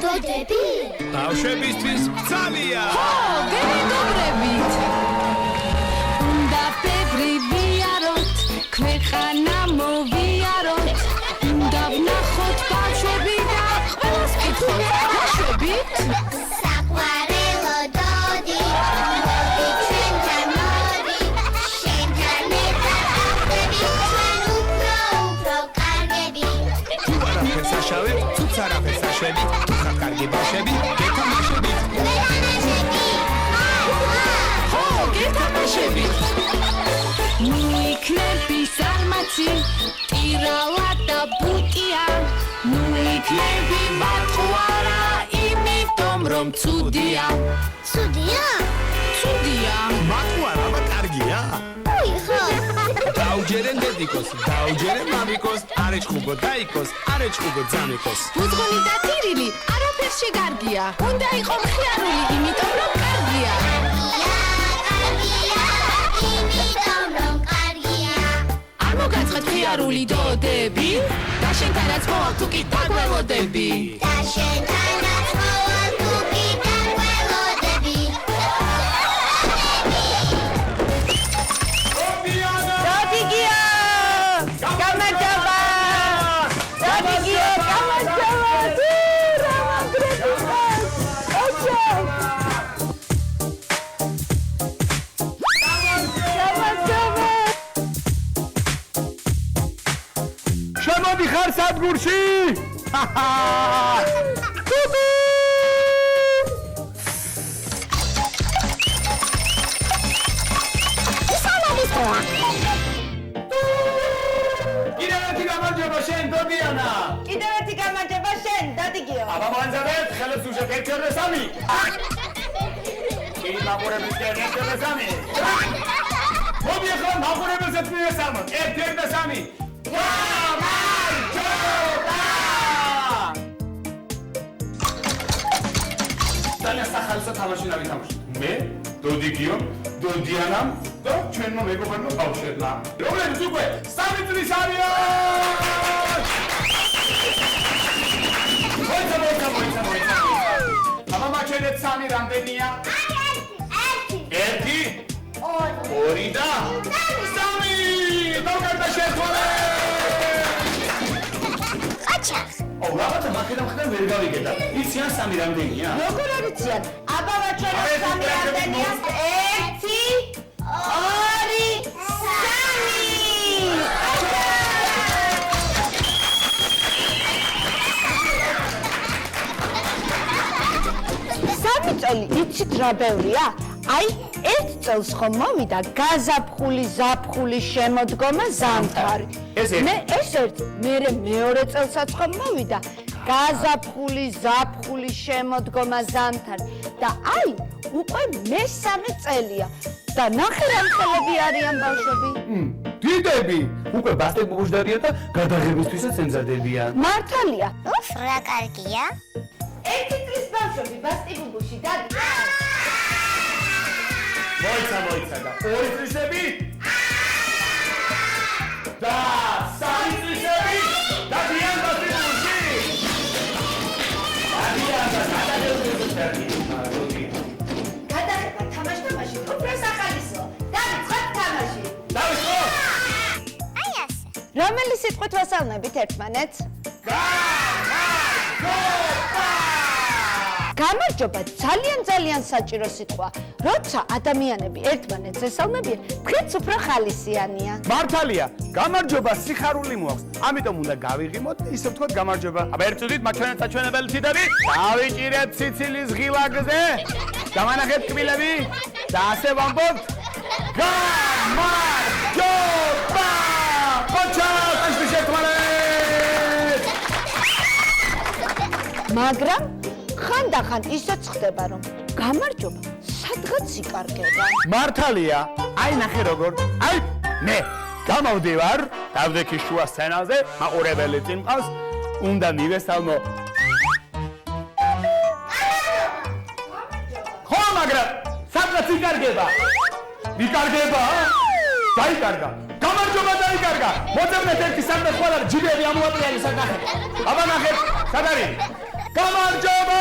დოდები? ბავშვებისთვის ბრძალია. ხო, გენდობრებით. უნდა ბევრი ვიაროთ, ქვეყანა მოვიაროთ. უნდა ვნახოთ ბავშვები და ყველას კითხოთ. ბავშვებით? საყვარელო დოდი, მოდი ჩვენთან მოდი, შენთან ერთად ვახდები, ჩვენ უფრო კარგები. თუ არაფერს აშავებ, თუც არაფერს აშვებით, თუ ხარ კარგი ბავშვები, გეთამაშებით. ხო, გეთამაშებით. ნუ იქნები სარმაცი, ტირალა და ბუტია. ნუ იქნები მარტყუარა, იმიტომ რომ ცუდია. ცუდია? ცუდია. მარტყუარა, აბა კარგია. უი ხო. დაუჯერენ დედიკოს, დაუჯერენ მამიკოს, არეჩხუბო დაიკოს, არეჩხუბო ძამიკოს. უძღვნი და ტირილი არაფერს შეგარგია. უნდა იყო მხიარული, იმიტომ რომ კარგია. იმიტომ რომ კარგია. არ მოგაცხეთ მხიარული დოდები და შენთანაც მოვალ თუ კი დაგველოდები. და შენთანაც მოვალ თუ კი დაგველოდები. დოდიგია! გამარჯობა! დოდიგია, გამარჯობა! რა მაგრებია! ოჩო! გამარჯობა! შემოდი ხარ სადგურში? კიდევ ერთი გამარჯობა შენ დოდიანა. კიდევ ერთი გამარჯობა შენ, დადიგიო. აბა მოანძაბეთ, ხელებს უშევ 1-2-3. კი მაყურებელს 1-2-3. მოდი ახლა მაყურებელსაც მიესალმოთ. 1-2-3. გამარჯობა! ძალიან სახალხო თამაში დავითამაშოთ. მე, დოდიგიო, დოდიანამ და ჩვენმა მეგობარმა ბავშვებმა. რომლებიც უკვე 3 წლის არიან! მოიცა. აბა მაჩვენეთ 3 რამდენია? 1, 2 და 3. დავკარგა შეხვედრა. ყაჩაღ. ო, რაღაცა მახედა ვერ გავიგედა. იციან 3 რამდენია? როგორ არ იციან? აბა ვაჩვენოთ 3 რამდენია? 1 2 3. წელი იცით რა ბევრია? აი, 1 წელს ხომ მოვიდა გაზაფხული, ზაფხული, შემოდგომა, ზამთარი. მე ეს ერთ, მერე მეორე წელსაც ხომ მოვიდა გაზაფხული, ზაფხული, შემოდგომა, ზამთარი. და აი, უკვე მესამე წელია. და ნახე რა ხელები არიან ბავშვები. დიდები, უკვე ბასტებუჟდარია და გადაღებისთვისაც ემზადებიან. მართალია. უფ, რა კარგია. 1 წლის ბავშვები ბასტიბუბუში დადი. მოიცა და 2 წლისები და 3 წლისები და დიან ბასტებუჟი. დიან და გადაღებისთვისაც გადაღება თამაში უფრო სახალისო. დაიწყოთ თამაში. დავიწყო. აი ასე. რომელი სიტყვით ვასალმებით ერთმანეთს? გამარჯობა ძალიან საჭირო სიტყვა. როცა ადამიანები ერთმანეთს ესალმებიან, თქვენც უფრო ხალისიანია. მართალია, გამარჯობა სიხარული მოაქვს. ამიტომ უნდა გავიღიმოთ და ისე ვთქვათ გამარჯობა. აბა ერთ წუთით მაჩვენეთ საჩვენებელი თითები. დავიჭირეთ ციცილის ღილაკზე. დამანახეთ კბილები და ასე ვამბობთ. გამარჯობა! ყოჩა, ტაშტი შექმარეთ! მაგრამ ხანდახან ისეც ხდება, რომ გამარჯობა სადღაც იკარგება. მართალია, აი ნახე როგორ. აი, მე გამოვდივარ, დავდექი შუა სცენაზე, მაყურებელი წინ მყავს, უნდა მივესალმო. ხო, მაგრამ სადღაც იკარგება. იკარგება? დაიკარგა. გამარჯობა დაიკარგა. მოძებნეთ ერთი სამი ხოლმე ჯიბები ამოატრიალი საკახე. აბა ნახეთ, სად არის? გამარჯობა!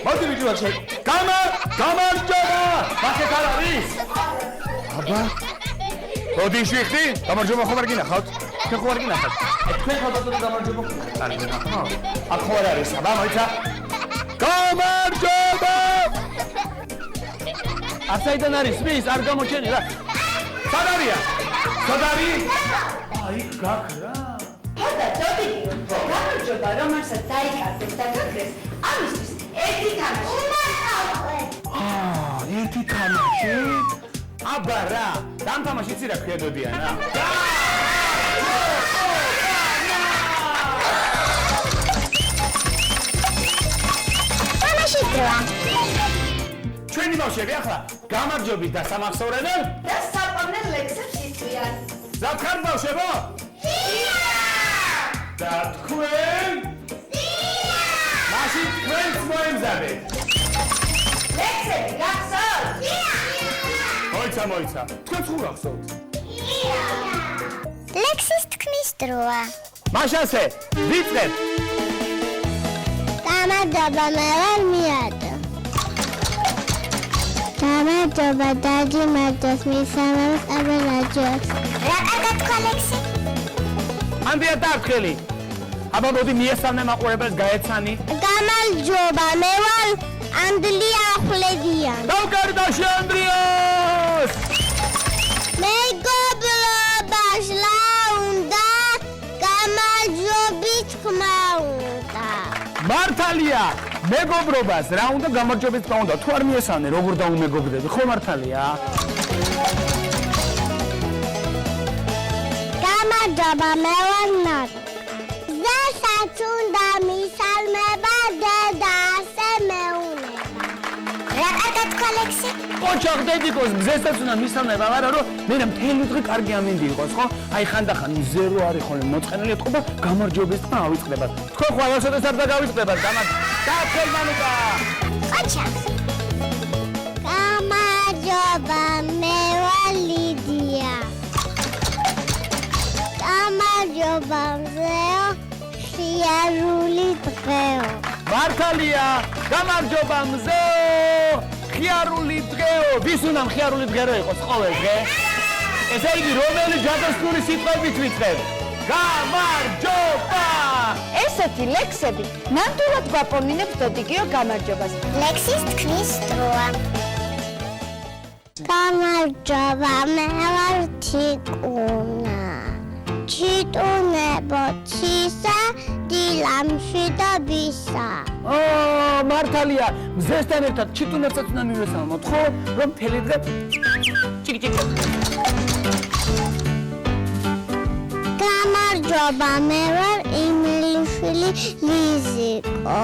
მოდი ვიჯვარჩე. გამარჯობა! მაქეთ არ არის? აბა. მოდი შვიხდი? გამარჯობა ხომ არ გინახავთ? თქვენ ხომ არ გინახავთ? თქვენ ხალხო გამარჯობა. არ გინახავთ? აქ ხო არ არის? აბა მოიცა. გამარჯობა! ასაიდან არის მის არ გამოჩენი რა. სად არია? სად არის? აი გაქრა. ხოდა წოდი გამარჯობა რომელსაც დაიკარგეს და გაქრეს ამისთვის ერთი თამაში ერთი თამაში? აბა რა, დამთამაში იცი რა ქვია დოდიანა? თამაში დროა. ჩვენი ბავშვები ახლა გამარჯვებით და სამახსოვრებელ და საპოვნელ ლექსებს იწვიან. ზაფხარ ბავშვებო? და თქვენ? მაშინ თქვენც მოემზადეთ. ლექსები გახსოვთ? მოიცა. თქვენ თუ გახსოვთ? ლექსის თქმის დროა. მაშასე, ვიწყებ. გამარჯობა, მე ვარ მიატო. გამარჯობა, დაჯი მარჯოს მისამებს აბერაჯოს. რა კარგად თქვა ლექსი? ანდია დარქმელი. აბა მოდი მიესალმე მაყურებელს გაეცანი. გამარჯობა, მე ვარ ანდრია ახვლედიან. დავკარდაში ანდრიას! მეგობრობა შლა უნდა, გამარჯვებით ხმა უნდა. მართალია, მეგობრობას რა უნდა გამარჯვებით თქმა უნდა. თუ არ მიესალმე როგორ დაუმეგობრდები, ხო მართალია? გამარჯობა, მე ვარ ნაკ. ზესაც უნდა მისალმება დედა ასე მეუნება. რა კარგად თქვა ლექსი? ოჩახ დედიკოს მზესაც უნდა მისალმება, მაგრამ რომ მე მთელი დღე კარგი ამინდი იყოს, ხო? აი ხანდახან მზე რო არის ხოლმე მოწყენილი ეთქობა, გამარჯვების თქმა ავიწყდებათ. თქვენ ხო არასოდეს არ დაგავიწყდებათ, დაათქელ მანუკა. ოჩახ. გამარჯობა, მე ვარ ლიდია. გამარჯობა, მზეო, ხიარული დღეო. მართალია, გამარჯობა მზეო, ხიარული დღეო. ვის უნდა ხიარული დღე რო იყოს ყოველ დღე? ესე იგი, რომელი ჯადოსნური სიტყვებით ვიწყებ? გამარჯობა! ესეთი ლექსები ნამდვილად გვაპონინებს დოდიგიო გამარჯობას. ლექსის თქმის დროა. გამარჯობა, მე ვარ თიკუნა. ჩიტუნებო ცისა, დილამში და ბისა. მართალია, მზესთან ერთად ჩიტუნებსაც უნდა მივესალმოთ, ხო? რომ მთელი დღე ჩიკი. გამარჯობა, მე ვარ იმლიშვილი ლიზიკო.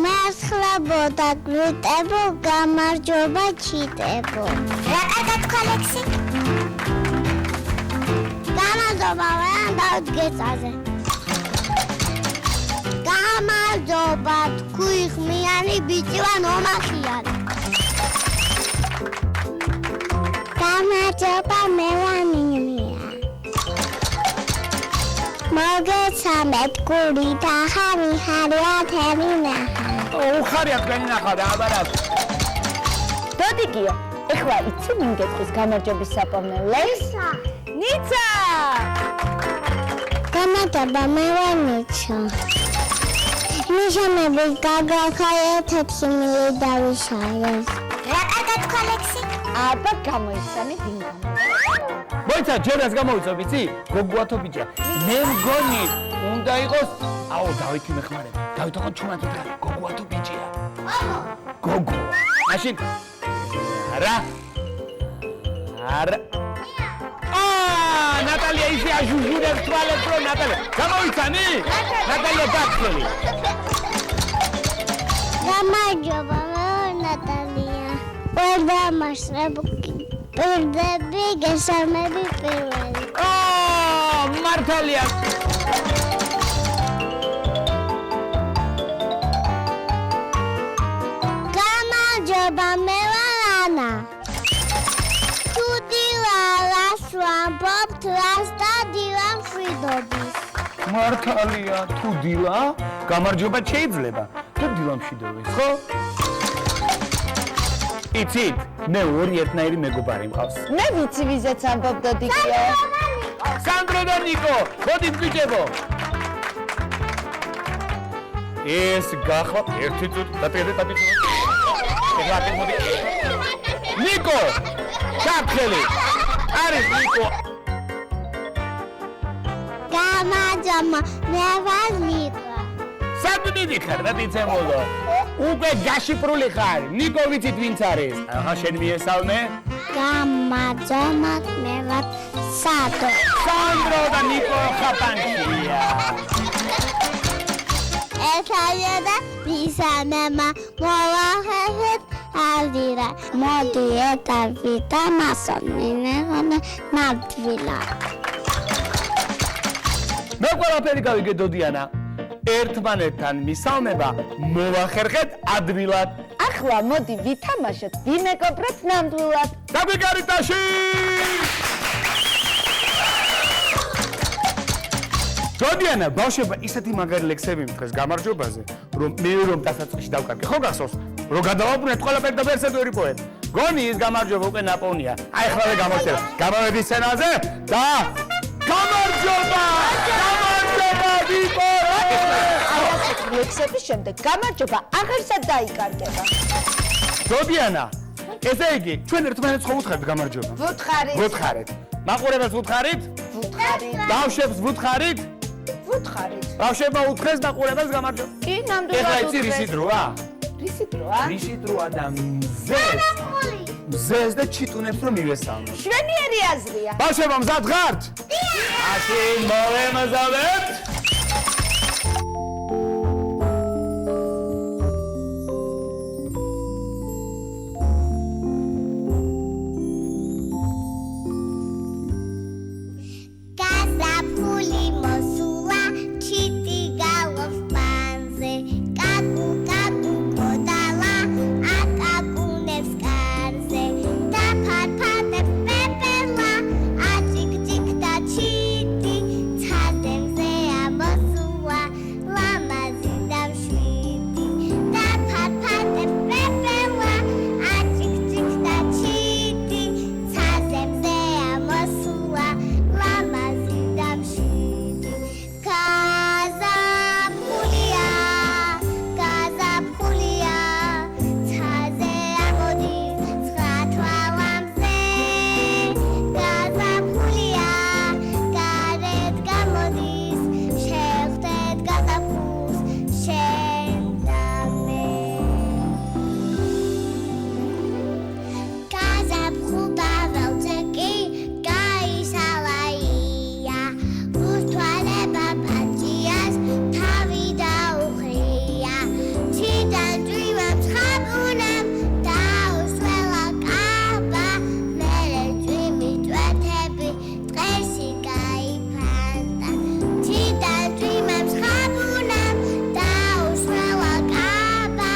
მესხლებო და გრუტებო, გამარჯობა ჩიტებო. რა კარგად თქვა ლექსი? გამარჯობა, ვარ დაუდგეწაზე. გამარჯობა, თქვი ხმიანი ბიჭი ვარ ომახიანი. გამარჯობა, მე ვარ მინია. მოგეცამეთ გური და ხარი ხარია თემინა. უხარია თქვენი ნახავდა, აბა რა. დოდიგიო, ეხლა იცი ვინ გეტყვის გამარჯვების საპოვნელ ლექსს? ნიცა! გამარჯობა, მე ვარ ნიცა. მიშამების გაგახაეთებში მილიდავიშარეს. რა კარგად თქვა ლექსი? აბა გამოიცანი ვინ გამარჯვება. მოიცა, ჯერას გამოვიწო, ვიცი? გოგოათო ბიჭია. მე მგონი, უნდა იყოს, აუ, დავითი მეხმარება. დავით ოღონდ ჩუმად უთხრა, გოგოათო ბიჭია. გოგო. მაშინ არა. ნატალია ისე აჟუჟურებს თვალებს რომ ნატალია. გამოვიცანი? ნატალია დაქცელი. გამარჯობა, მე ვარ ნატალია. პირდები, გესალმები პირველი. მართალია. გამარჯობა, მე ვარ ანა. ვამბობთ რას და დილამ შვიდობის. მართალია, თუ დილა, გამარჯობა შეიძლება და დილა მშვიდობის, ხო? იცით, მე ორი ერთნაირი მეგობარი მყავს. მე ვიცი ვიზეც ამბობდა დიკიო. სანდრო და ნიკო, მოდით ბიჭებო. ეს გახლა ერთი წუთი დატირდეთ. ეხლა მოდი. ნიკო! ჩაფხელი. არის ნიკო. გამარჯობა, მე ვარ ნიკო. სამდიდი ხარ და დიცემოდო. უკვე გაშიფრული ხარ. ნიკო ვიცით ვინც არის? ახლა შენ მიესალმე? გამარჯობა, მე ვარ სადო. სანდრო და ნიკო ხაპანშია. ესაა და მისამემა მოვახერხეთ ავირა. მოდი ეტავიდა მასონინე ნადვილა. მე ყველაფერი გავიგე დოდიანა. ერთმანეთთან მისალმება მოვახერხეთ ადვილად. ახლა მოდი ვითამაშოთ, ვიმეგობროთ ნამდვილად. დაგვიგარიტაში! დოდიანა, ბავშვებმა ისეთი მაგარი ლექსები მითხრეს გამარჯვებაზე, რომ მე რომ დასაწყისში დავკარგე. ხო გახსოვს? რომ გადავაბრუნეთ ყველაფერი და ვერსად ვერ იპოვეთ. გონი ის გამარჯვება უკვე ნაპოვნია. აი ახლავე გამოსცემ. გამოვედი სცენაზე და გამარჯვება! გამარჯვება ვიპო! ლექსების შემდეგ გამარჯობა აღარსად დაიკარგება. დოდიანა, ესე იგი, ჩვენ ერთმანეთს ხო ვუთხარით გამარჯვება? ვუთხარით. ვუთხარით. მაყურებელს ვუთხარით? ვუთხარით. ბავშვებს ვუთხარით? ვუთხარით. ბავშვებმა უთხრეს მაყურებელს გამარჯვება. კი, ნამდვილად. ეხლა იცი რისი დროა? რისი დროა? რისი დროა და მზეს და ჩიტუნებს რომ მივესალმო. შვენიერი აზრია. ბავშვებო, მზად ხართ? ასე მოვემზადებთ. გაზაფხული მოსულა, ჩიტი გალობს პანზე. კაკუ კაკუ კოდალა, აკაკუნებს კარზე. დაფარფატებს პეპელა, აჭიკჭიკ და ჩიტი. ცადემზეა მოსულა, ლამაზი და მშვიდი. დაფარფატებს პეპელა, აჭიკჭიკ და ჩიტი. ცადემზეა მოსულა, ლამაზი და მშვიდი. გაზაფხულია, გაზაფხულია, ცაზე ამოდის ცხრა თვალამზე. გაზაფხულია, გარეთ გამოდის, შევხვდეთ გაზაფხულს შენ და მე. გაზაფხულდა ველცეკი გაისალაია, ურთვალება ფაჭიას თავი დაუხრია. ჩიდან წვიმამ ცხაბუნამ დაუსველა კაბა, მერე წვიმი წვეთები დღეში გაიფანტა. ჩიდან წვიმამ ცხაბუნამ დაუსველა კაბა,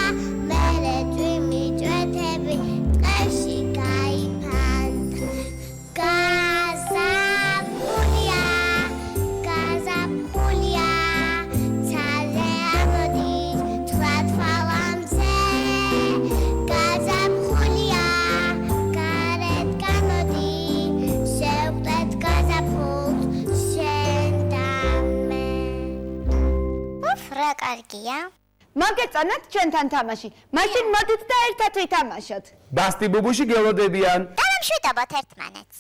მერე წვიმი წვეთები დღეში გაიფანტა. გაზაფხულია, გაზაფხულია, ცაზე ამოდის ცხრა თვალამზე. გაზაფხულია, გარეთ გამოდის, შევხვდეთ გაზაფხულს შენ და მე. უფ, რა კარგია. მოგეწონათ ჩვენთან თამაში. მაშინ მოდით და ერთად ვითამაშოთ. ბასტი ბუბუში გელოდებიან. და მშვიდობოთ ერთმანეთს.